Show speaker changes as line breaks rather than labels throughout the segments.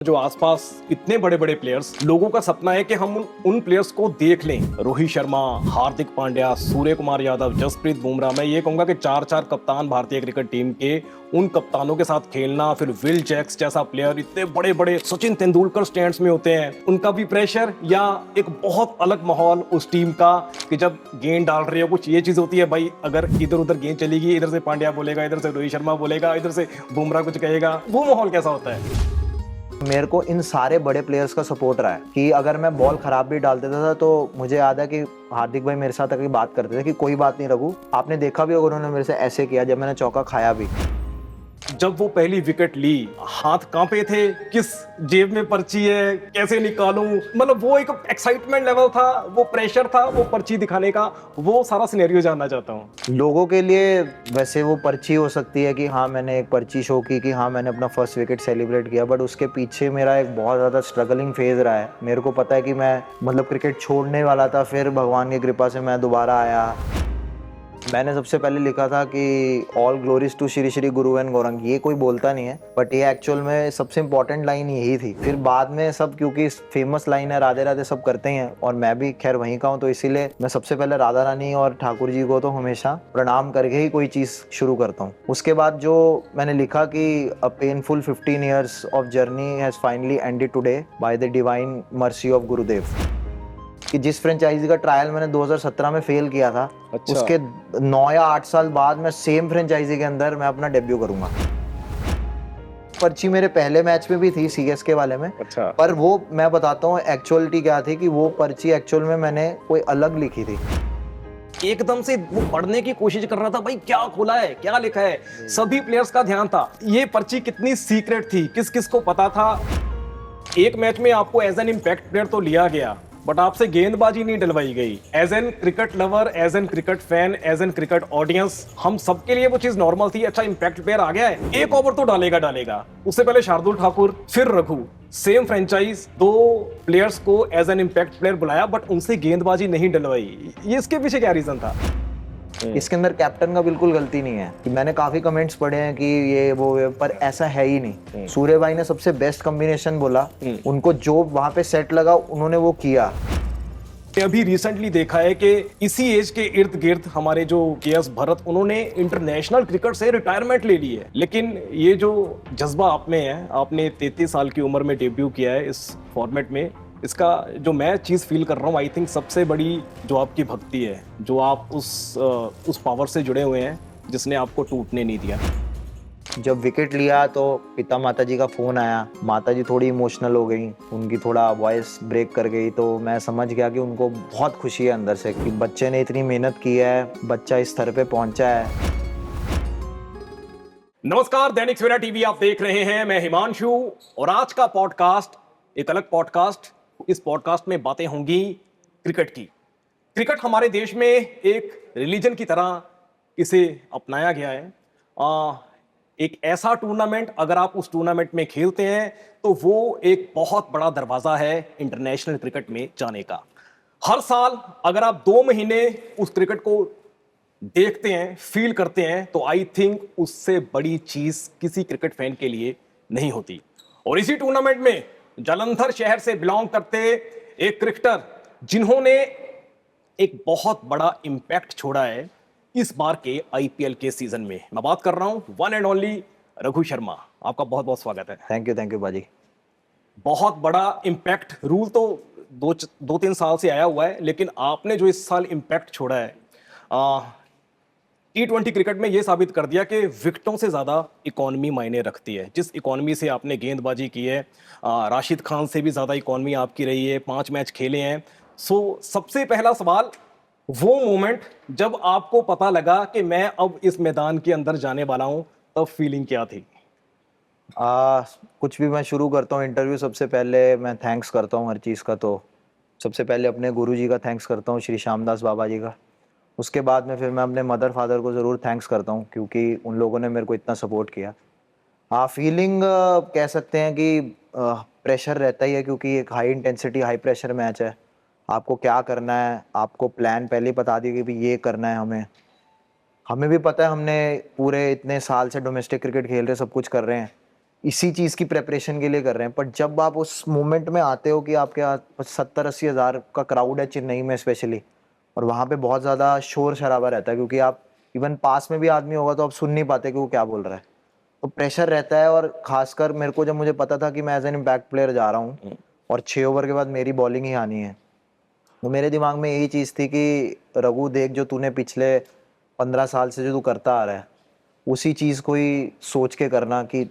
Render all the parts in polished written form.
जो आसपास इतने बड़े बड़े प्लेयर्स, लोगों का सपना है कि हम उन प्लेयर्स को देख लें। रोहित शर्मा, हार्दिक पांड्या, सूर्य कुमार यादव, जसप्रीत बुमराह। मैं ये कहूंगा कि चार चार कप्तान भारतीय क्रिकेट टीम के, उन कप्तानों के साथ खेलना, फिर विल जैक्स जैसा प्लेयर, इतने बड़े बड़े सचिन तेंदुलकर स्टैंड्स में होते हैं, उनका भी प्रेशर या एक बहुत अलग माहौल उस टीम का कि जब गेंद डाल रहे हो कुछ ये चीज होती है भाई, अगर इधर उधर गेंद चलेगी, इधर से पांड्या बोलेगा, इधर से रोहित शर्मा बोलेगा, इधर से बुमराह कुछ कहेगा, वो माहौल कैसा होता है?
मेरे को इन सारे बड़े प्लेयर्स का सपोर्ट रहा है कि अगर मैं बॉल खराब भी डाल देता था तो मुझे याद है कि हार्दिक भाई मेरे साथ आके बात करते थे कि कोई बात नहीं रघु, आपने देखा भी होगा उन्होंने मेरे से ऐसे किया जब मैंने चौका खाया भी।
जब वो पहली विकेट ली, हाथ कांपे थे, किस जेब में पर्ची है, कैसे निकालूं, मतलब वो एक एक्साइटमेंट लेवल था, वो प्रेशर था, वो पर्ची दिखाने का, वो सारा सिनेरियो जानना चाहता हूं।
लोगों के लिए वैसे वो पर्ची हो सकती है कि हाँ मैंने एक पर्ची शो की कि हाँ मैंने अपना फर्स्ट विकेट सेलिब्रेट किया, बट उसके पीछे मेरा एक बहुत ज़्यादा स्ट्रगलिंग फेज रहा है। मेरे को पता है कि मैं मतलब क्रिकेट छोड़ने वाला था, फिर भगवान की कृपा से मैं दोबारा आया। मैंने सबसे पहले लिखा था कि all glories to Shri Shri Guru and Gaurang. ये कोई बोलता नहीं है बट ये एक्चुअल में सबसे इंपॉर्टेंट लाइन यही थी। फिर बाद में सब, क्योंकि फेमस लाइन है राधे राधे सब करते हैं और मैं भी खैर वहीं का हूँ, तो इसीलिए मैं सबसे पहले राधा रानी और ठाकुर जी को तो हमेशा प्रणाम करके ही कोई चीज़ शुरू करता हूँ। उसके बाद जो मैंने लिखा कि a painful 15 years of journey has finally ended today by the divine mercy of गुरुदेव। कि जिस फ्रेंचाइजी का ट्रायल मैंने 2017 में फेल किया था,
अच्छा।
उसके 9 या 8 साल बाद मैं सेम फ्रेंचाइजी के अंदर मैं अपना डेब्यू करूंगा। पर्ची मेरे पहले मैच में भी थी सीएसके वाले में।
अच्छा।
पर वो मैं बताता हूँ एक्चुअलिटी क्या थी कि वो पर्ची एक्चुअल में मैंने कोई अलग लिखी थी।
एकदम से वो पढ़ने की कोशिश कर रहा था, भाई क्या खोला है, क्या लिखा है, सभी प्लेयर्स का ध्यान था। ये पर्ची कितनी सीक्रेट थी, किस किस को पता था? एक मैच में आपको एज एन इम्पैक्ट प्लेयर तो लिया गया, बट आपसे गेंदबाजी नहीं डलवाई गई। As an cricket lover, as an cricket fan, as an cricket audience, हम सबके लिए वो चीज नॉर्मल थी। अच्छा, इम्पैक्ट प्लेयर आ गया है, एक ओवर तो डालेगा। उससे पहले शार्दुल ठाकुर, फिर रघु, सेम फ्रेंचाइज, दो प्लेयर्स को एज एन इम्पैक्ट प्लेयर बुलाया, बट उनसे गेंदबाजी नहीं डलवाई। ये इसके पीछे क्या रीजन था?
इसके अंदर कैप्टन का बिल्कुल गलती नहीं है। कि मैंने काफी कमेंट्स पढ़े हैं कि ये वो है, पर ऐसा है ही नहीं। सूर्य भाई ने सबसे बेस्ट कॉम्बिनेशन बोला, उनको जो वहां पे सेट लगा उन्होंने वो किया।
अभी रिसेंटली देखा है कि इसी एज के इर्द गिर्द हमारे जो केएस भरत, उन्होंने इंटरनेशनल क्रिकेट से रिटायरमेंट ले ली है। लेकिन ये जो जज्बा आप में है, आपने 33 साल की उम्र में डेब्यू किया है इस फॉर्मेट में, इसका जो मैं चीज़ फील कर रहा हूँ, आई थिंक सबसे बड़ी जो आपकी भक्ति है, जो आप उस पावर से जुड़े हुए हैं जिसने आपको टूटने नहीं दिया।
जब विकेट लिया तो पिता माता जी का फोन आया, माता जी थोड़ी इमोशनल हो गई, उनकी थोड़ा वॉइस ब्रेक कर गई, तो मैं समझ गया कि उनको बहुत खुशी है अंदर से कि बच्चे ने इतनी मेहनत की है, बच्चा इस स्तर पे पहुंचा है।
नमस्कार, दैनिक सवेरा टीवी आप देख रहे हैं, मैं हिमांशु, और आज का पॉडकास्ट एक अलग पॉडकास्ट। इस पॉडकास्ट में बातें होंगी क्रिकेट की। क्रिकेट हमारे देश में एक रिलीजन की तरह इसे अपनाया गया है। एक ऐसा टूर्नामेंट, अगर आप उस टूर्नामेंट में खेलते हैं तो वो एक बहुत बड़ा दरवाजा है इंटरनेशनल क्रिकेट में जाने का। हर साल अगर आप 2 महीने उस क्रिकेट को देखते हैं, फील करते हैं, तो आई थिंक उससे बड़ी चीज किसी क्रिकेट फैन के लिए नहीं होती। और इसी टूर्नामेंट में जालंधर शहर से बिलोंग करते एक क्रिकेटर, जिन्होंने एक बहुत बड़ा इंपैक्ट छोड़ा है इस बार के आईपीएल के सीजन में, मैं बात कर रहा हूं one and only Raghu Sharma. आपका बहुत बहुत स्वागत है।
थैंक यू बाजी।
बहुत बड़ा इंपैक्ट, रूल तो 2-3 साल से आया हुआ है, लेकिन आपने जो इस साल इंपैक्ट छोड़ा है T20 क्रिकेट में, यह साबित कर दिया कि विकेटों से ज्यादा इकोनॉमी मायने रखती है। जिस इकोनॉमी से आपने गेंदबाजी की है, राशिद खान से भी ज्यादा इकोनॉमी आपकी रही है, 5 मैच खेले हैं। सो सबसे पहला सवाल, वो मोमेंट जब आपको पता लगा कि मैं अब इस मैदान के अंदर जाने वाला हूं, तब फीलिंग क्या थी?
कुछ भी मैं शुरू करता हूँ इंटरव्यू, सबसे पहले मैं थैंक्स करता हूँ हर चीज़ का। तो सबसे पहले अपने गुरु जी का थैंकस करता हूँ, श्री श्यामदास बाबा जी का। उसके बाद में फिर मैं अपने मदर फादर को ज़रूर थैंक्स करता हूँ, क्योंकि उन लोगों ने मेरे को इतना सपोर्ट किया। फीलिंग कह सकते हैं कि प्रेशर रहता ही है, क्योंकि एक high intensity high pressure match है। आपको क्या करना है, आपको प्लान पहले ही बता दिया कि भाई ये करना है। हमें भी पता है, हमने पूरे इतने साल से डोमेस्टिक क्रिकेट खेल रहे, सब कुछ कर रहे हैं, इसी चीज़ की प्रेपरेशन के लिए कर रहे हैं। पर जब आप उस मोमेंट में आते हो कि आपके 70-80 हज़ार का क्राउड है चेन्नई में स्पेशली, और वहाँ पे बहुत ज़्यादा शोर शराबा रहता है, क्योंकि आप इवन पास में भी आदमी होगा तो आप सुन नहीं पाते कि वो क्या बोल रहा है, तो प्रेशर रहता है। और खासकर मेरे को जब मुझे पता था कि मैं एज एन इम्पैक्ट प्लेयर जा रहा हूँ और 6 ओवर के बाद मेरी बॉलिंग ही आनी है, तो मेरे दिमाग में यही चीज़ थी कि रघु देख, जो तूने पिछले 15 साल से जो तू करता आ रहा है उसी चीज़ को ही सोच के करना, कि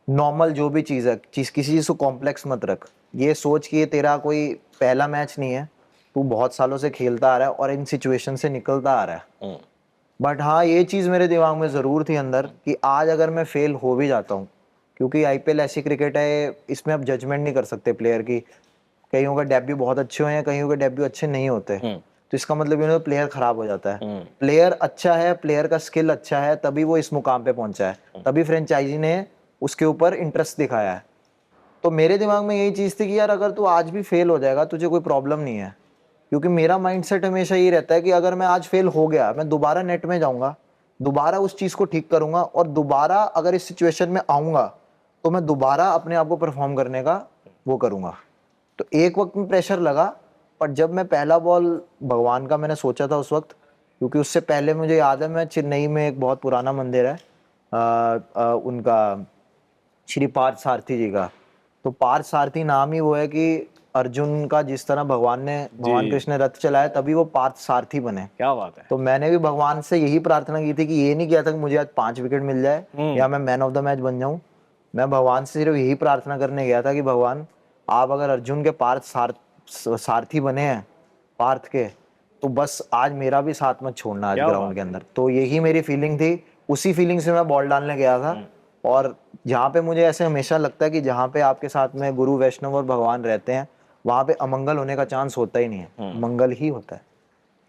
नॉर्मल जो भी चीज़ है, किसी चीज़ को कॉम्प्लेक्स मत रख। ये सोच कि ये तेरा कोई पहला मैच नहीं है, तू बहुत सालों से खेलता आ रहा है और इन सिचुएशन से निकलता आ रहा है। बट हाँ, ये चीज़ मेरे दिमाग में ज़रूर थी अंदर कि आज अगर मैं फेल हो भी जाता हूँ, क्योंकि आईपीएल ऐसी क्रिकेट है, इसमें आप जजमेंट नहीं कर सकते प्लेयर की। कईयों का डेब्यू बहुत अच्छे हुए हैं, कईयों के डेब्यू अच्छे नहीं होते, तो इसका मतलब ये नहीं प्लेयर खराब हो जाता है। प्लेयर अच्छा है, प्लेयर का स्किल अच्छा है, तभी वो इस मुकाम पे पहुंचा है, तभी फ्रेंचाइजी ने उसके ऊपर इंटरेस्ट दिखाया है। तो मेरे दिमाग में यही चीज़ थी कि यार अगर तू आज भी फेल हो जाएगा तुझे कोई प्रॉब्लम नहीं है, क्योंकि मेरा माइंडसेट हमेशा ये रहता है कि अगर मैं आज फेल हो गया, मैं दोबारा नेट में जाऊंगा, दोबारा उस चीज़ को ठीक करूंगा, और दोबारा अगर इस सिचुएशन में आऊंगा तो मैं दोबारा अपने आप को परफॉर्म करने का वो करूंगा। तो एक वक्त में प्रेशर लगा, पर जब मैं पहला बॉल भगवान का मैंने सोचा था उस वक्त, क्योंकि उससे पहले मुझे याद है, मैं चेन्नई में एक बहुत पुराना मंदिर है उनका, श्री पार्थ सारथी जी का। तो पार्थ सारथी नाम ही वो है कि अर्जुन का जिस तरह भगवान कृष्ण ने रथ चलाया, तभी वो पार्थ सारथी बने।
क्या बात है।
तो मैंने भी भगवान से यही प्रार्थना की थी कि ये नहीं किया था कि मुझे आज 5 विकेट मिल जाए या मैं मैन ऑफ द मैच बन जाऊं। मैं भगवान से सिर्फ यही प्रार्थना करने गया था कि भगवान, आप अगर अर्जुन के सारथी बने हैं पार्थ के, तो बस आज मेरा भी साथ मत छोड़ना आज ग्राउंड के अंदर। तो यही मेरी फीलिंग थी, उसी फीलिंग से मैं बॉल डालने गया था। और जहाँ पे मुझे ऐसे हमेशा लगता है कि जहाँ पे आपके साथ में गुरु वैष्णव और भगवान रहते हैं, वहाँ पे अमंगल होने का चांस होता ही नहीं है, मंगल ही होता है।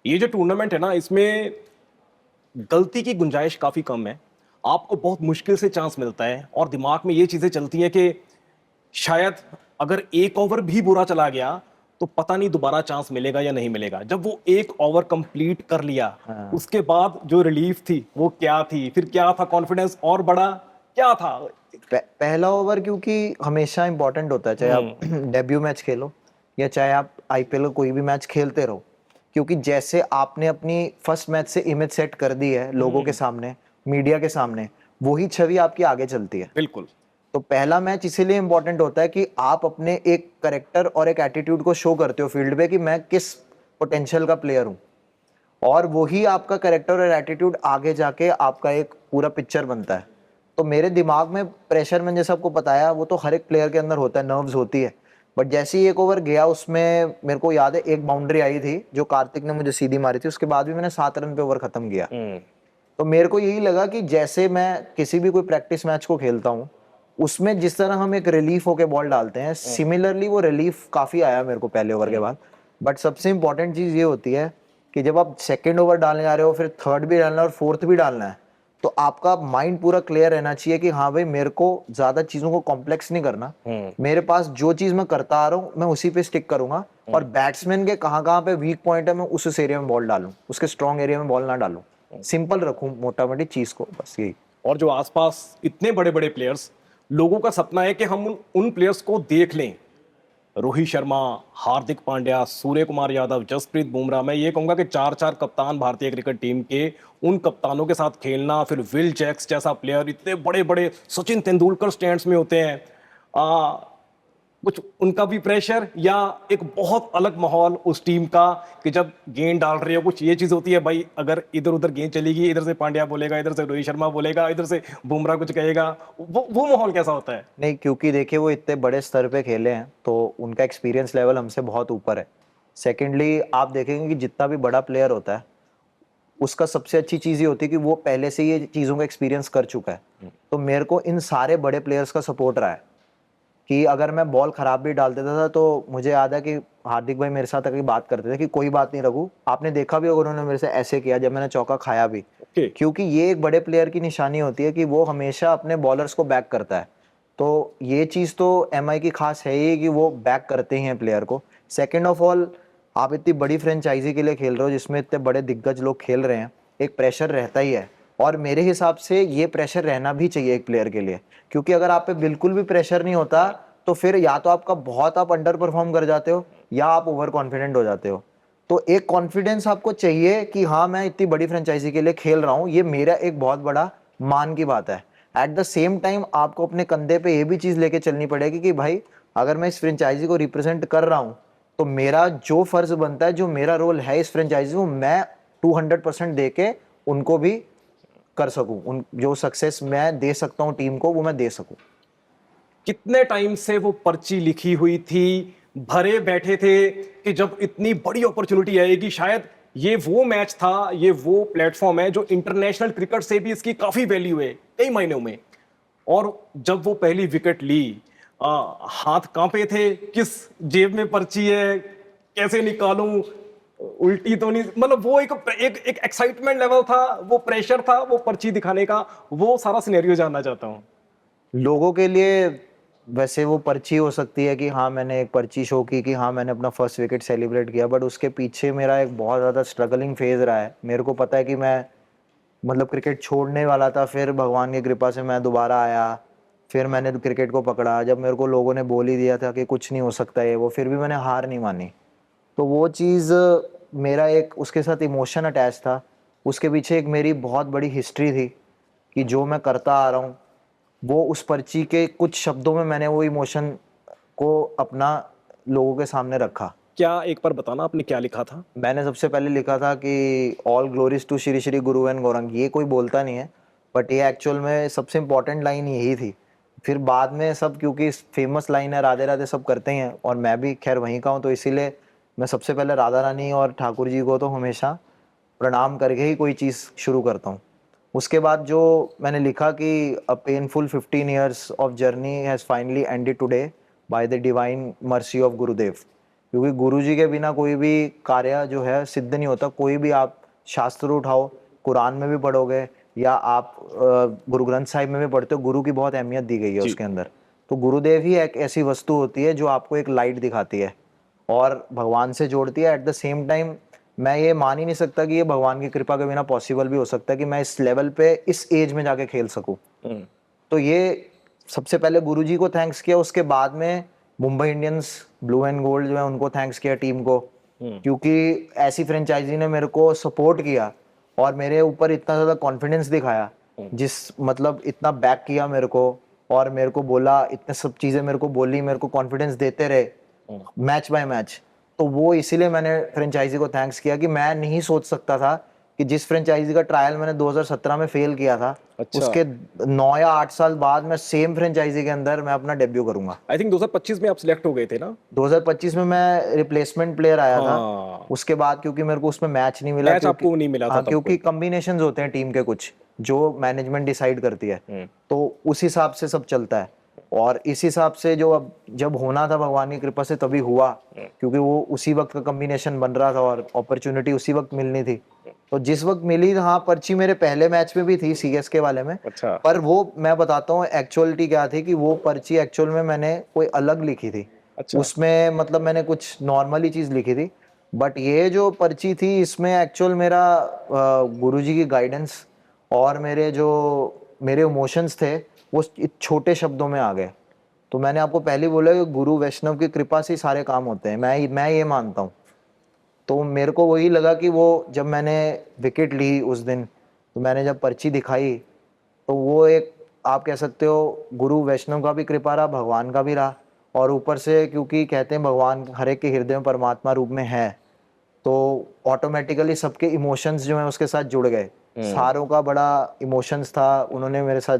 ये जो टूर्नामेंट है ना, इसमें गलती की गुंजाइश काफी कम है, आपको बहुत मुश्किल से चांस मिलता है, और दिमाग में ये चीजें चलती हैं कि शायद अगर एक ओवर भी बुरा चला गया तो पता नहीं दोबारा चांस मिलेगा या नहीं मिलेगा। जब वो एक ओवर कंप्लीट कर लिया, उसके बाद जो रिलीफ थी वो क्या थी, फिर क्या था, कॉन्फिडेंस और बड़ा क्या था?
पहला ओवर क्योंकि हमेशा इंपॉर्टेंट होता है, चाहे आप डेब्यू मैच खेलो या चाहे आप आईपीएल का कोई भी मैच खेलते रहो, क्योंकि जैसे आपने अपनी फर्स्ट मैच से इमेज सेट कर दी है लोगों के सामने, मीडिया के सामने, वही छवि आपकी आगे चलती है।
बिल्कुल।
तो पहला मैच इसीलिए इंपॉर्टेंट होता है कि आप अपने एक करेक्टर और एक एटीट्यूड को शो करते हो फील्ड पे कि मैं किस पोटेंशियल का प्लेयर हूँ, और वही आपका करेक्टर और एटीट्यूड आगे जाके आपका एक पूरा पिक्चर बनता है। तो मेरे दिमाग में प्रेशर, मैंने जैसे आपको बताया, वो तो हर एक प्लेयर के अंदर होता है, नर्व्स होती है। बट जैसे ही एक ओवर गया, उसमें मेरे को याद है एक बाउंड्री आई थी जो कार्तिक ने मुझे सीधी मारी थी, उसके बाद भी मैंने 7 रन पे ओवर खत्म किया। तो मेरे को यही लगा कि जैसे मैं किसी भी कोई प्रैक्टिस मैच को खेलता हूँ, उसमें जिस तरह हम एक रिलीफ होके बॉल डालते हैं, सिमिलरली वो रिलीफ काफी आया मेरे को पहले ओवर के बाद। बट सबसे इंपॉर्टेंट चीज ये होती है कि जब आप सेकेंड ओवर डालने जा रहे हो, फिर थर्ड भी डालना है और फोर्थ भी डालना है, तो आपका माइंड पूरा क्लियर रहना चाहिए कि हाँ भाई, मेरे को ज्यादा चीजों को कॉम्प्लेक्स नहीं करना, मेरे पास जो चीज मैं करता आ रहा हूँ मैं उसी पे स्टिक करूंगा, और बैट्समैन के कहाँ पे वीक पॉइंट है मैं उस एरिया में बॉल डालूं, उसके स्ट्रॉन्ग एरिया में बॉल ना डालूं, सिंपल रखूं मोटा मोटी चीज को, बस यही।
और जो आसपास इतने बड़े बड़े प्लेयर्स, लोगों का सपना है कि हम उन प्लेयर्स को देख लें, रोहित शर्मा, हार्दिक पांड्या, सूर्य कुमार यादव, जसप्रीत बुमराह। मैं ये कहूंगा कि 4-4 कप्तान भारतीय क्रिकेट टीम के, उन कप्तानों के साथ खेलना, फिर विल जैक्स जैसा प्लेयर, इतने बड़े बड़े, सचिन तेंदुलकर स्टैंड्स में होते हैं, कुछ उनका भी प्रेशर, या एक बहुत अलग माहौल उस टीम का कि जब गेंद डाल रहे हो, कुछ ये चीज होती है भाई, अगर इधर उधर गेंद चलेगी, इधर से पांड्या बोलेगा, इधर से रोहित शर्मा बोलेगा, इधर से बुमराह कुछ कहेगा, वो माहौल कैसा होता है?
नहीं, क्योंकि देखिए वो इतने बड़े स्तर पे खेले हैं तो उनका एक्सपीरियंस लेवल हमसे बहुत ऊपर है। सेकेंडली आप देखेंगे कि जितना भी बड़ा प्लेयर होता है, उसका सबसे अच्छी चीज ये होती है कि वो पहले से ये चीजों का एक्सपीरियंस कर चुका है। तो मेरे को इन सारे बड़े प्लेयर्स का सपोर्ट रहा है कि अगर मैं बॉल खराब भी डाल देता था, तो मुझे याद है कि हार्दिक भाई मेरे साथ आके बात करते थे कि कोई बात नहीं रघु, आपने देखा भी होगा उन्होंने मेरे से ऐसे किया जब मैंने चौका खाया भी। क्योंकि ये एक बड़े प्लेयर की निशानी होती है कि वो हमेशा अपने बॉलर्स को बैक करता है। तो ये चीज तो एमआई की खास है ही कि वो बैक करते ही हैं प्लेयर को। सेकेंड ऑफ ऑल, आप इतनी बड़ी फ्रेंचाइजी के लिए खेल रहे हो जिसमें इतने बड़े दिग्गज लोग खेल रहे हैं, एक प्रेशर रहता ही है। और मेरे हिसाब से ये प्रेशर रहना भी चाहिए एक प्लेयर के लिए, क्योंकि अगर आप पे बिल्कुल भी प्रेशर नहीं होता तो फिर या तो आपका बहुत आप अंडर परफॉर्म कर जाते हो या आप ओवर कॉन्फिडेंट हो जाते हो। तो एक कॉन्फिडेंस आपको चाहिए कि हाँ मैं इतनी बड़ी फ्रेंचाइजी के लिए खेल रहा हूँ, ये मेरा एक बहुत बड़ा मान की बात है। एट द सेम टाइम आपको अपने कंधे पे ये भी चीज़ लेके चलनी पड़ेगी कि भाई अगर मैं इस फ्रेंचाइजी को रिप्रेजेंट कर रहा हूँ तो मेरा जो फर्ज बनता है, जो मेरा रोल है इस फ्रेंचाइजी को, मैं 200% दे के उनको भी कर सकूं, उन जो सक्सेस मैं दे सकता हूं टीम को वो मैं दे सकूं।
कितने टाइम से वो पर्ची लिखी हुई थी, भरे बैठे थे कि जब इतनी बड़ी अपॉर्चुनिटी आएगी? शायद ये वो मैच था, ये वो प्लेटफॉर्म है जो इंटरनेशनल क्रिकेट से भी इसकी काफी वैल्यू है कई महीनों में। और जब वो पहली विकेट ली, हाथ कांपे थे, किस जेब में पर्ची है, कैसे निकालूं, उल्टी तो नहीं, मतलब वो एक एक एक एक्साइटमेंट लेवल था, वो प्रेशर था, वो पर्ची दिखाने का, वो सारा सिनेरियो जानना चाहता हूं।
लोगों के लिए वैसे वो पर्ची हो सकती है कि हाँ मैंने एक पर्ची शो की कि हाँ मैंने अपना फर्स्ट विकेट सेलिब्रेट किया, बट उसके पीछे मेरा एक बहुत ज़्यादा स्ट्रगलिंग फेज रहा है। मेरे को पता है कि मैं मतलब क्रिकेट छोड़ने वाला था, फिर भगवान की कृपा से मैं दोबारा आया, फिर मैंने क्रिकेट को पकड़ा। जब मेरे को लोगों ने बोल ही दिया था कि कुछ नहीं हो सकता है वो, फिर भी मैंने हार नहीं मानी। तो वो चीज़ मेरा एक उसके साथ इमोशन अटैच था, उसके पीछे एक मेरी बहुत बड़ी हिस्ट्री थी कि जो मैं करता आ रहा हूँ वो उस पर्ची के कुछ शब्दों में मैंने वो इमोशन को अपना लोगों के सामने रखा।
क्या एक बार बताना आपने क्या लिखा था?
मैंने सबसे पहले लिखा था कि all glories to Shri Shri Guru and Gaurang. ये कोई बोलता नहीं है बट ये एक्चुअल में सबसे इम्पोर्टेंट लाइन यही थी। फिर बाद में सब, क्योंकि फेमस लाइन है राधे राधे सब करते हैं और मैं भी खैर वहीं का हूँ, तो इसीलिए मैं सबसे पहले राधा रानी और ठाकुर जी को तो हमेशा प्रणाम करके ही कोई चीज़ शुरू करता हूँ। उसके बाद जो मैंने लिखा कि a painful 15 years of journey has finally ended today by the divine mercy of गुरुदेव। क्योंकि गुरु जी के बिना कोई भी कार्य जो है सिद्ध नहीं होता। कोई भी आप शास्त्र उठाओ, कुरान में भी पढ़ोगे या आप गुरु ग्रंथ साहिब में भी पढ़ते हो, गुरु की बहुत अहमियत दी गई है
जी।
उसके अंदर। तो गुरुदेव ही एक ऐसी वस्तु होती है जो आपको एक लाइट दिखाती है और भगवान से जोड़ती है। एट द सेम टाइम मैं ये मान ही नहीं सकता कि ये भगवान की कृपा के बिना पॉसिबल भी हो सकता है कि मैं इस लेवल पे इस एज में जाके खेल सकूं। तो ये सबसे पहले गुरुजी को थैंक्स किया, उसके बाद में Mumbai Indians blue and gold जो है उनको थैंक्स किया, टीम को, क्योंकि ऐसी फ्रेंचाइजी ने मेरे को सपोर्ट किया और मेरे ऊपर इतना ज़्यादा कॉन्फिडेंस दिखाया, जिस मतलब इतना बैक किया मेरे को और मेरे को बोला, इतने सब चीज़ें मेरे को बोली, मेरे को कॉन्फिडेंस देते रहे मैच बाय मैच। तो वो इसीलिए मैंने फ्रेंचाइजी को थैंक्स किया कि मैं नहीं सोच सकता था कि जिस फ्रेंचाइजी का ट्रायल मैंने 2017 में फेल किया था,
अच्छा।
उसके 9 या 8 साल बाद मैं सेम फ्रेंचाइजी के अंदर मैं अपना डेब्यू करूंगा।
आई थिंक 2025 में आप सिलेक्ट हो गए थे ना?
2025 में मैं रिप्लेसमेंट प्लेयर आया था।
हाँ,
उसके बाद क्योंकि मेरे को उसमें मैच नहीं मिला,
मैच
क्योंकि
आपको नहीं मिला था
हाँ,
तब
क्योंकि
कोई।
कॉम्बिनेशंस होते हैं टीम के कुछ जो मैनेजमेंट डिसाइड करती है, तो उस हिसाब से सब चलता है। और इस हिसाब से जो अब जब होना था भगवान की कृपा से तभी हुआ, क्योंकि वो उसी वक्त का कॉम्बिनेशन बन रहा था और अपॉर्चुनिटी उसी वक्त मिलनी थी। तो जिस वक्त मिली, हाँ पर्ची मेरे पहले मैच में भी थी सीएसके वाले में,
अच्छा।
पर वो मैं बताता हूँ एक्चुअलिटी क्या थी कि वो पर्ची एक्चुअल में मैंने कोई अलग लिखी थी।
अच्छा।
उसमें मतलब मैंने कुछ नॉर्मली चीज लिखी थी, बट ये जो पर्ची थी इसमें एक्चुअल मेरा गुरुजी की गाइडेंस और मेरे इमोशंस थे वो छोटे शब्दों में आ गए। तो मैंने आपको पहले बोला कि गुरु वैष्णव की कृपा से ही सारे काम होते हैं, मैं ये मानता हूँ। तो मेरे को वही लगा कि वो जब मैंने विकेट ली उस दिन, तो मैंने जब पर्ची दिखाई, तो वो एक आप कह सकते हो गुरु वैष्णव का भी कृपा रहा, भगवान का भी रहा। और ऊपर से क्योंकि कहते हैं भगवान हर एक के हृदय में परमात्मा रूप में है, तो ऑटोमेटिकली सबके इमोशंस जो हैं उसके साथ जुड़ गए। सारों का बड़ा इमोशंस था, उन्होंने मेरे साथ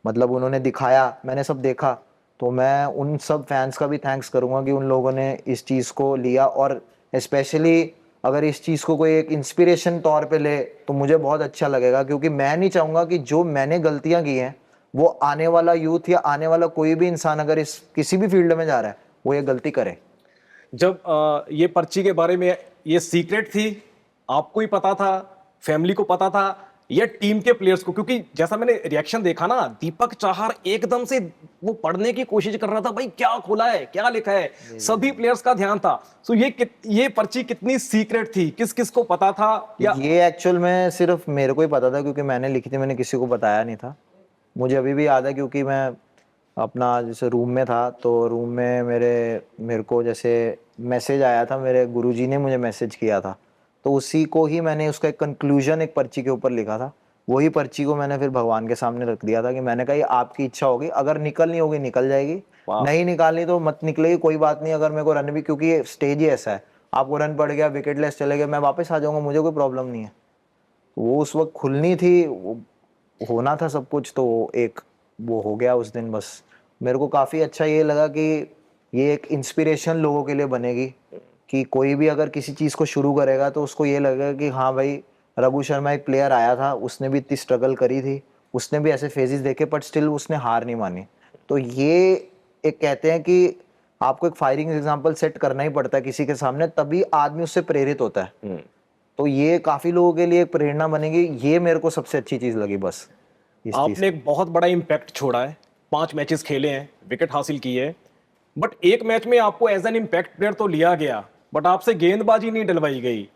मतलब उन्होंने दिखाया, मैंने सब देखा। तो मैं उन सब फैंस का भी थैंक्स करूंगा कि उन लोगों ने इस चीज़ को लिया, और स्पेशली अगर इस चीज़ को कोई एक इंस्पिरेशन तौर पे ले तो मुझे बहुत अच्छा लगेगा, क्योंकि मैं नहीं चाहूँगा कि जो मैंने गलतियाँ की हैं वो आने वाला यूथ या आने वाला कोई भी इंसान अगर इस किसी भी फील्ड में जा रहा है वो ये गलती करे।
जब ये पर्ची के बारे में ये सीक्रेट थी, आपको ही पता था, फैमिली को पता था, या टीम के प्लेयर्स को, क्योंकि जैसा मैंने रिएक्शन देखा ना, दीपक चाहर एकदम से वो पढ़ने की कोशिश कर रहा था, भाई क्या खोला है, क्या लिखा है, सभी प्लेयर्स का ध्यान था। सो ये पर्ची कितनी सीक्रेट थी, किस किस को पता था? या
ये एक्चुअल में सिर्फ मेरे को ही पता था, क्योंकि मैंने लिखी थी, मैंने किसी को बताया नहीं था। मुझे अभी भी याद है, क्योंकि मैं अपना जैसे रूम में था, तो रूम में मेरे को जैसे मैसेज आया था, मेरे गुरुजी ने मुझे मैसेज किया था, तो उसी को ही मैंने उसका एक कंक्लूजन एक पर्ची के ऊपर लिखा था। वही पर्ची को मैंने फिर भगवान के सामने रख दिया था कि मैंने कहा ये आपकी इच्छा होगी, अगर निकलनी होगी निकल जाएगी, नहीं निकालनी तो मत निकलेगी, कोई बात नहीं। अगर मेरे को रन भी, क्योंकि ये स्टेज ही ऐसा है, आपको रन पड़ गया, विकेट लेस चले गए, मैं वापस आ जाऊंगा, मुझे कोई प्रॉब्लम नहीं है। वो उस वक्त खुलनी थी, वो होना था सब कुछ, तो एक वो हो गया उस दिन। बस मेरे को काफ़ी अच्छा ये लगा कि ये एक इंस्पिरेशन लोगों के लिए बनेगी, कि कोई भी अगर किसी चीज़ को शुरू करेगा तो उसको ये लगेगा कि हाँ भाई, रघु शर्मा एक प्लेयर आया था, उसने भी इतनी स्ट्रगल करी थी, उसने भी ऐसे फेजेस देखे, बट स्टिल उसने हार नहीं मानी। तो ये एक कहते हैं कि आपको एक फायरिंग एग्जाम्पल सेट करना ही पड़ता है किसी के सामने, तभी आदमी उससे प्रेरित होता है। तो ये काफी लोगों के लिए एक प्रेरणा बनेगी, ये मेरे को सबसे अच्छी चीज लगी बस इस चीज।
आपने एक बहुत बड़ा इम्पैक्ट छोड़ा है, 5 मैचेस खेले हैं, विकेट हासिल की है, बट एक मैच में आपको एज एन इम्पैक्ट प्लेयर तो लिया गया, बट आपसे गेंदबाजी नहीं डलवाई गई।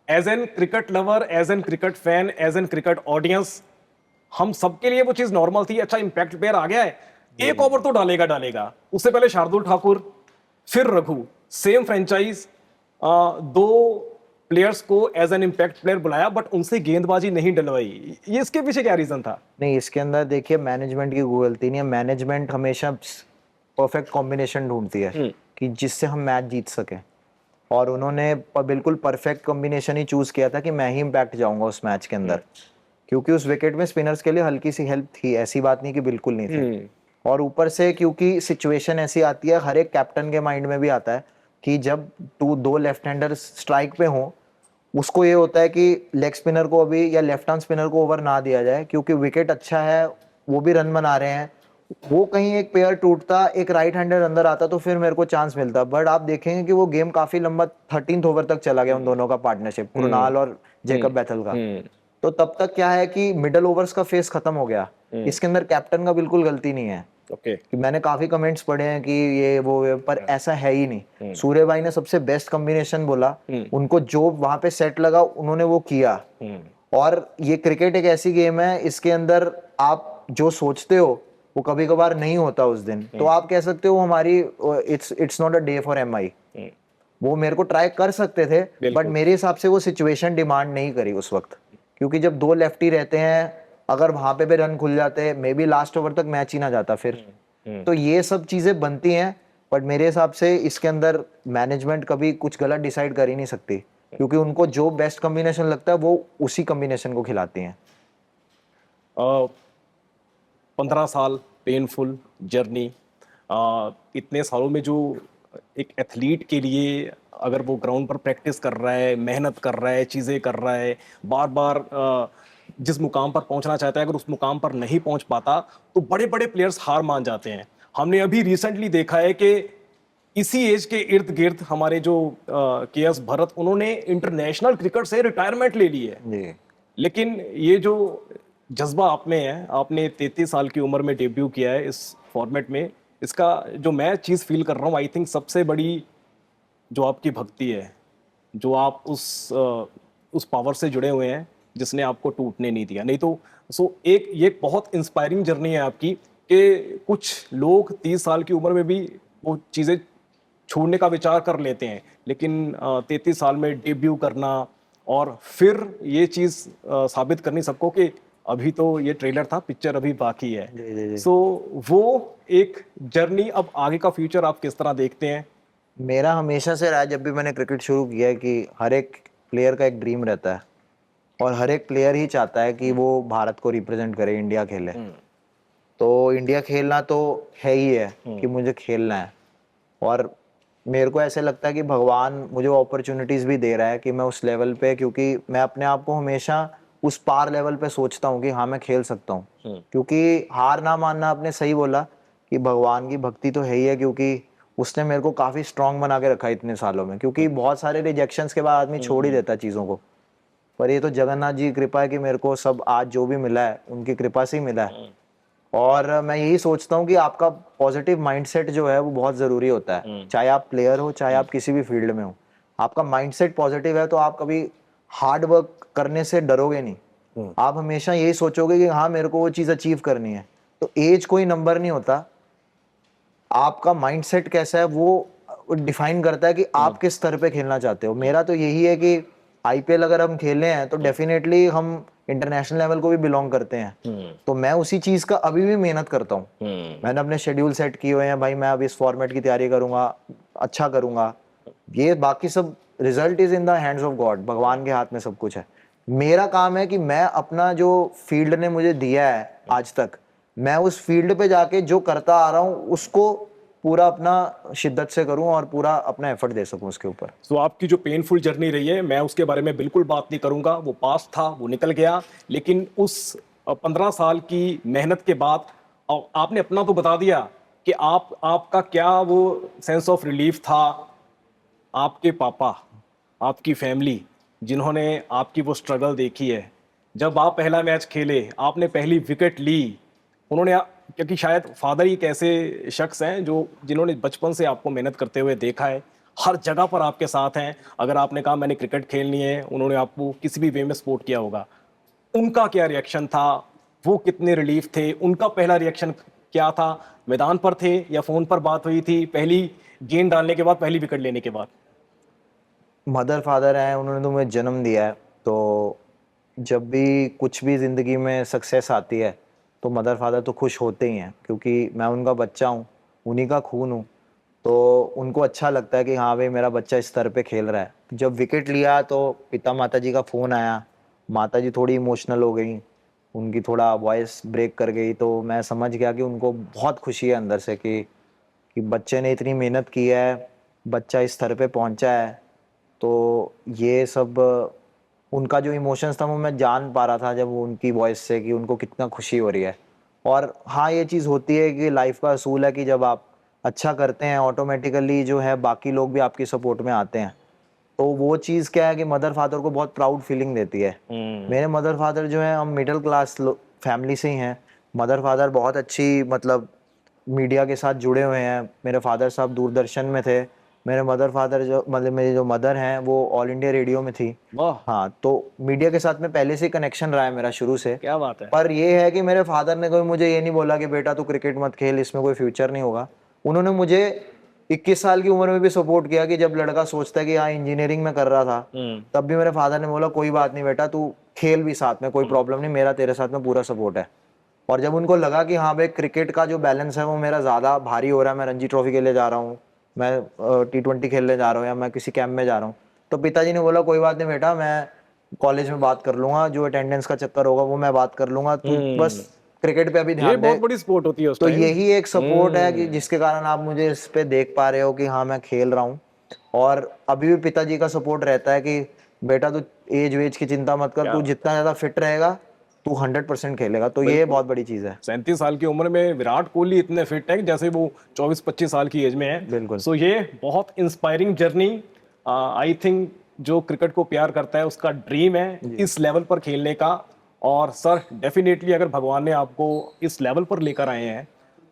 As an cricket lover, as an cricket fan, as an cricket audience, हम सबके लिए वो चीज नॉर्मल थी। अच्छा, इम्पैक्ट प्लेयर आ गया है, एक ओवर तो डालेगा। उससे पहले शार्दुल ठाकुर, फिर रघु, सेम फ्रेंचाइज, 2 प्लेयर्स को एज एन इम्पैक्ट प्लेयर बुलाया, बट उनसे गेंदबाजी नहीं डलवाई। ये इसके पीछे क्या रीजन था?
नहीं, इसके अंदर देखिए मैनेजमेंट की कोई गलती नहीं है। मैनेजमेंट हमेशा परफेक्ट कॉम्बिनेशन ढूंढती है कि जिससे हम मैच जीत सकें, और उन्होंने बिल्कुल परफेक्ट कॉम्बिनेशन ही चूज किया था कि मैं ही इम्पैक्ट जाऊंगा उस मैच के अंदर, क्योंकि उस विकेट में स्पिनर्स के लिए हल्की सी हेल्प थी, ऐसी बात नहीं कि बिल्कुल नहीं थी। और ऊपर से क्योंकि सिचुएशन ऐसी आती है, हर एक कैप्टन के माइंड में भी आता है कि जब 2 लेफ्ट हैंडर स्ट्राइक पे हो, उसको ये होता है कि लेग स्पिनर को अभी या लेफ्ट हैंड स्पिनर को ओवर ना दिया जाए, क्योंकि विकेट अच्छा है, वो भी रन बना रहे हैं। वो कहीं एक पेयर टूटता, एक राइट हैंडर अंदर आता, तो फिर मेरे को चांस मिलता। बट आप देखेंगे कि वो गेम काफी लंबा 13th ओवर तक चला गया उन दोनों का पार्टनरशिप, कृणाल और जेकब बैथल का। तो तब तक क्या है कि मिडल ओवर्स का फेस खत्म हो गया। इसके अंदर कैप्टन का बिल्कुल गलती नहीं है। कि मैंने काफी कमेंट्स पढ़े हैं कि ये वो, पर ऐसा है ही नहीं। सूर्य भाई ने सबसे बेस्ट कॉम्बिनेशन बोला, उनको जो वहां पे सेट लगा उन्होंने वो किया। और ये क्रिकेट एक ऐसी गेम है, इसके अंदर आप जो सोचते हो वो कभी कभार नहीं होता उस दिन। तो आप कह सकते हो हमारी it's not a day for MI। वो मेरे को ट्राई कर सकते थे, बट मेरे हिसाब से वो सिचुएशन डिमांड नहीं करी उस वक्त, क्योंकि जब 2 लेफ्टी रहते हैं, अगर वहां पे भी रन खुल जाते, मे बी लास्ट ओवर तक मैच ही ना जाता फिर। तो ये सब चीजें बनती हैं, बट मेरे हिसाब से इसके अंदर मैनेजमेंट कभी कुछ गलत डिसाइड कर ही नहीं सकती, क्योंकि उनको जो बेस्ट कॉम्बिनेशन लगता है वो उसी कॉम्बिनेशन को खिलाती हैं।
15 साल पेनफुल जर्नी, इतने सालों में जो एक एथलीट के लिए, अगर वो ग्राउंड पर प्रैक्टिस कर रहा है, मेहनत कर रहा है, चीज़ें कर रहा है, बार बार जिस मुकाम पर पहुंचना चाहता है, अगर उस मुकाम पर नहीं पहुंच पाता, तो बड़े बड़े प्लेयर्स हार मान जाते हैं। हमने अभी रिसेंटली देखा है कि इसी एज के इर्द गिर्द हमारे जो KS भरत, उन्होंने इंटरनेशनल क्रिकेट से रिटायरमेंट ले ली है। लेकिन ये जो जज्बा आप में है, आपने 33 साल की उम्र में डेब्यू किया है इस फॉर्मेट में, इसका जो मैं चीज़ फील कर रहा हूँ, आई थिंक सबसे बड़ी जो आपकी भक्ति है, जो आप उस पावर से जुड़े हुए हैं जिसने आपको टूटने नहीं दिया। नहीं तो ये बहुत इंस्पायरिंग जर्नी है आपकी, कि कुछ लोग 30 साल की उम्र में भी वो चीज़ें छोड़ने का विचार कर लेते हैं, लेकिन 33 साल में डेब्यू करना और फिर ये चीज़ साबित करनी सबको कि अभी तो ये ट्रेलर था, पिक्चर अभी बाकी है। सो वो एक जर्नी, अब आगे का फ्यूचर आप किस तरह देखते हैं?
मेरा हमेशा से रहा, जब भी मैंने क्रिकेट शुरू किया है, कि हर एक प्लेयर का एक ड्रीम रहता है, और हर एक प्लेयर ही चाहता है कि वो भारत को रिप्रेजेंट करे, इंडिया खेले। तो इंडिया खेलना तो है ही है कि मुझे खेलना है, और मेरे को ऐसे लगता है कि भगवान मुझे अपॉर्चुनिटीज भी दे रहा है कि मैं उस लेवल पे, क्योंकि मैं अपने आप को हमेशा उस पार लेवल पे सोचता हूँ कि हाँ मैं खेल सकता हूँ। क्योंकि हार ना मानना, आपने सही बोला कि भगवान की भक्ति तो है ही है, क्योंकि उसने मेरे को काफी स्ट्रांग बना के रखा है इतने सालों में। क्योंकि बहुत सारे रिजेक्शंस के बाद आदमी छोड़ ही देता है चीजों को, पर ये तो जगन्नाथ जी की कृपा है कि मेरे को सब आज जो भी मिला है उनकी कृपा से ही मिला है। और मैं यही सोचता हूँ कि आपका पॉजिटिव माइंडसेट जो है वो बहुत ज़रूरी होता है, चाहे आप प्लेयर हो चाहे आप किसी भी फील्ड में हो। आपका माइंडसेट पॉजिटिव है तो आप कभी हार्ड वर्क करने से डरोगे नहीं। आप हमेशा यही सोचोगे कि हाँ मेरे को वो चीज़ अचीव करनी है। तो एज कोई नंबर नहीं होता, आपका माइंडसेट कैसा है वो डिफाइन करता है कि आप किस स्तर पे खेलना चाहते हो। मेरा तो यही है कि आईपीएल अगर हम खेल रहे हैं तो डेफिनेटली हम इंटरनेशनल लेवल को भी बिलोंग करते हैं, तो मैं उसी चीज का अभी भी मेहनत करता हूँ। मैंने अपने शेड्यूल सेट किए हुए हैं, भाई मैं अब इस फॉर्मेट की तैयारी करूंगा, अच्छा करूंगा। ये बाकी सब result is in the hands of God, भगवान के हाथ में सब कुछ है। मेरा काम है कि मैं अपना जो फील्ड ने मुझे दिया है आज तक, मैं उस फील्ड पे जाके जो करता आ रहा हूँ उसको पूरा अपना शिद्दत से करूं और पूरा अपना एफर्ट दे सकूं उसके ऊपर।
सो आपकी जो पेनफुल जर्नी रही है, मैं उसके बारे में बिल्कुल बात नहीं करूंगा, वो पास्ट था, वो निकल गया। लेकिन उस 15 साल की मेहनत के बाद आपने अपना तो बता दिया कि आपका क्या वो सेंस ऑफ रिलीफ था। आपके पापा, आपकी फैमिली, जिन्होंने आपकी वो स्ट्रगल देखी है, जब आप पहला मैच खेले, आपने पहली विकेट ली, उन्होंने क्योंकि शायद फादर ही एक ऐसे शख्स हैं जो जिन्होंने बचपन से आपको मेहनत करते हुए देखा है, हर जगह पर आपके साथ हैं। अगर आपने कहा मैंने क्रिकेट खेलनी है, उन्होंने आपको किसी भी वे में सपोर्ट किया होगा। उनका क्या रिएक्शन था? वो कितने रिलीफ थे? उनका पहला रिएक्शन क्या था? मैदान पर थे या फोन पर बात हुई थी पहली गेंद डालने के बाद, पहली विकेट लेने के बाद?
मदर फादर हैं, उन्होंने तो मुझे जन्म दिया है, तो जब भी कुछ भी ज़िंदगी में सक्सेस आती है तो मदर फादर तो खुश होते ही हैं, क्योंकि मैं उनका बच्चा हूँ, उन्हीं का खून हूँ। तो उनको अच्छा लगता है कि हाँ भाई मेरा बच्चा इस स्तर पे खेल रहा है। जब विकेट लिया तो पिता माता जी का फ़ोन आया, माता जी थोड़ी इमोशनल हो गई, उनकी थोड़ा वॉइस ब्रेक कर गई, तो मैं समझ गया कि उनको बहुत खुशी है अंदर से कि बच्चे ने इतनी मेहनत की है, बच्चा इस स्तर पे पहुंचा है। तो ये सब उनका जो इमोशंस था वो मैं जान पा रहा था जब वो उनकी वॉइस से कि उनको कितना खुशी हो रही है। और हाँ ये चीज़ होती है कि लाइफ का असूल है कि जब आप अच्छा करते हैं ऑटोमेटिकली जो है बाकी लोग भी आपकी सपोर्ट में आते हैं। तो वो चीज़ क्या है कि मदर फादर को बहुत प्राउड फीलिंग देती है। मेरे मदर फादर जो है, हम मिडिल क्लास फैमिली से ही हैं। मदर फादर बहुत अच्छी मतलब मीडिया के साथ जुड़े हुए हैं। मेरे फादर साहब दूरदर्शन में थे। मेरे मदर फादर जो मतलब मेरी जो मदर हैं वो ऑल इंडिया रेडियो में थी।
वाह,
हाँ, तो मीडिया के साथ में पहले से ही कनेक्शन रहा है मेरा शुरू से।
क्या बात है।
पर ये है कि मेरे फादर ने कभी मुझे ये नहीं बोला कि बेटा तू क्रिकेट मत खेल, इसमें कोई फ्यूचर नहीं होगा। उन्होंने मुझे 21 साल की उम्र में भी सपोर्ट किया कि जब लड़का सोचता है कि हाँ इंजीनियरिंग में कर रहा था, तब भी मेरे फादर ने बोला कोई बात नहीं बेटा, तू खेल भी साथ में, कोई प्रॉब्लम नहीं, मेरा तेरे साथ में पूरा सपोर्ट है। और जब उनको लगा कि हाँ भाई क्रिकेट का जो बैलेंस है वो मेरा ज़्यादा भारी हो रहा है, मैं रणजी ट्रॉफी खेलने जा रहा हूँ, मैं T20 खेलने जा रहा हूँ या मैं किसी कैंप में जा रहा हूँ, तो पिताजी ने बोला कोई बात नहीं बेटा, मैं कॉलेज में बात कर लूंगा, जो अटेंडेंस का चक्कर होगा वो मैं बात कर लूंगा, तू बस क्रिकेट पे अभी
ये
ध्यान
बहुत
दे।
बड़ी सपोर्ट होती है उस
तो
टाइम।
यही एक सपोर्ट है कि जिसके कारण आप मुझे इस पे देख पा रहे हो कि हाँ मैं खेल रहा हूँ। और अभी भी पिताजी का सपोर्ट रहता है कि बेटा तू एज वेज की चिंता मत कर, तू जितना ज्यादा फिट रहेगा तू 100% खेलेगा। तो ये बहुत बड़ी चीज है।
37 साल की उम्र में विराट कोहली इतने फिट है जैसे वो 24-25 साल की एज में है।
बिल्कुल।
सो ये बहुत इंस्पायरिंग जर्नी, आई थिंक जो क्रिकेट को प्यार करता है उसका ड्रीम है इस लेवल पर खेलने का। और सर डेफिनेटली अगर भगवान ने आपको इस लेवल पर लेकर आए हैं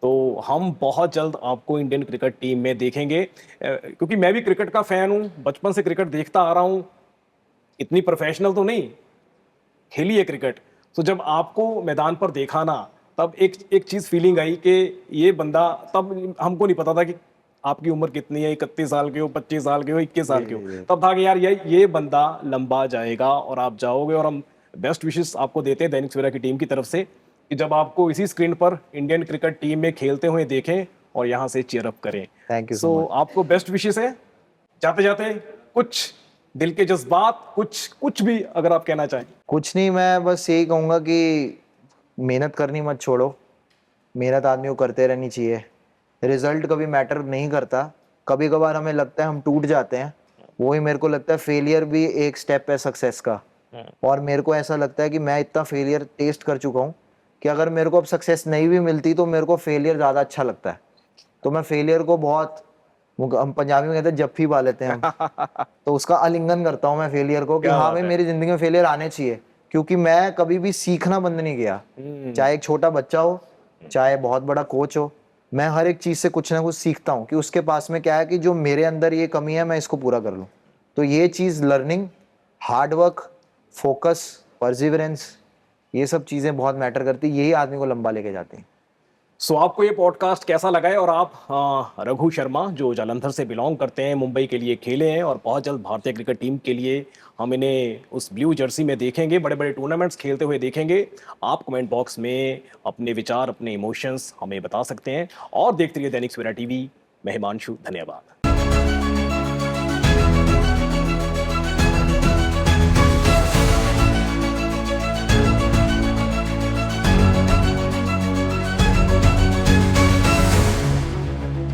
तो हम बहुत जल्द आपको इंडियन क्रिकेट टीम में देखेंगे। क्योंकि मैं भी क्रिकेट का फैन हूँ, बचपन से क्रिकेट देखता आ रहा हूँ, इतनी प्रोफेशनल तो नहीं खेली है क्रिकेट। तो जब आपको मैदान पर देखा ना, तब एक एक चीज फीलिंग आई कि ये बंदा, तब हमको नहीं पता था कि आपकी उम्र कितनी है, 31 साल के हो, 25 साल के हो, 21 साल के हो। तब था कि यार ये बंदा लंबा जाएगा और आप जाओगे। और हम बेस्ट विशेस आपको देते हैं दैनिक सवेरा की टीम की तरफ से कि जब आपको इसी स्क्रीन पर इंडियन क्रिकेट टीम में खेलते हुए देखें और यहाँ से चीयर अप करें।
Thank you so
so
much.
आपको बेस्ट विशेस है। जाते जाते कुछ दिल के जज्बात, कुछ भी अगर आप कहना चाहें।
कुछ नहीं, मैं बस यही कहूंगा कि मेहनत करनी मत छोड़ो, मेहनत आदमी को करते रहनी चाहिए। रिजल्ट कभी मैटर नहीं करता, कभी कभार हमें लगता है हम टूट जाते हैं, वही मेरे को लगता है फेलियर भी एक स्टेप है सक्सेस का। और मेरे को ऐसा लगता है कि मैं इतना फेलियर टेस्ट कर चुका हूँ कि अगर मेरे को अब सक्सेस नहीं भी मिलती तो मेरे को फेलियर ज़्यादा अच्छा लगता है। तो मैं फेलियर को बहुत हम पंजाबी में कहते हैं जफ्फी पा लेते हैं हम। तो उसका आलिंगन करता हूँ मैं फेलियर को कि
क्या
हाँ
बात
भाई
है।
मेरी जिंदगी में फेलियर आने चाहिए, क्योंकि मैं कभी भी सीखना बंद नहीं किया। चाहे एक छोटा बच्चा हो, चाहे बहुत बड़ा कोच हो, मैं हर एक चीज से कुछ ना कुछ सीखता हूँ कि उसके पास में क्या है कि जो मेरे अंदर ये कमी है मैं इसको पूरा कर लूँ। तो ये चीज learning, hard work, focus, perseverance, ये सब चीजें बहुत मैटर करती है, यही आदमी को लंबा लेके जाती है।
सो आपको ये पॉडकास्ट कैसा लगा है? और आप रघु शर्मा जो जालंधर से बिलोंग करते हैं, मुंबई के लिए खेले हैं और बहुत जल्द भारतीय क्रिकेट टीम के लिए हम इन्हें उस ब्लू जर्सी में देखेंगे, बड़े बड़े टूर्नामेंट्स खेलते हुए देखेंगे। आप कमेंट बॉक्स में अपने विचार, अपने इमोशंस हमें बता सकते हैं। और देखते रहिए दैनिक सवेरा टीवी। मैं हिमांशु, धन्यवाद।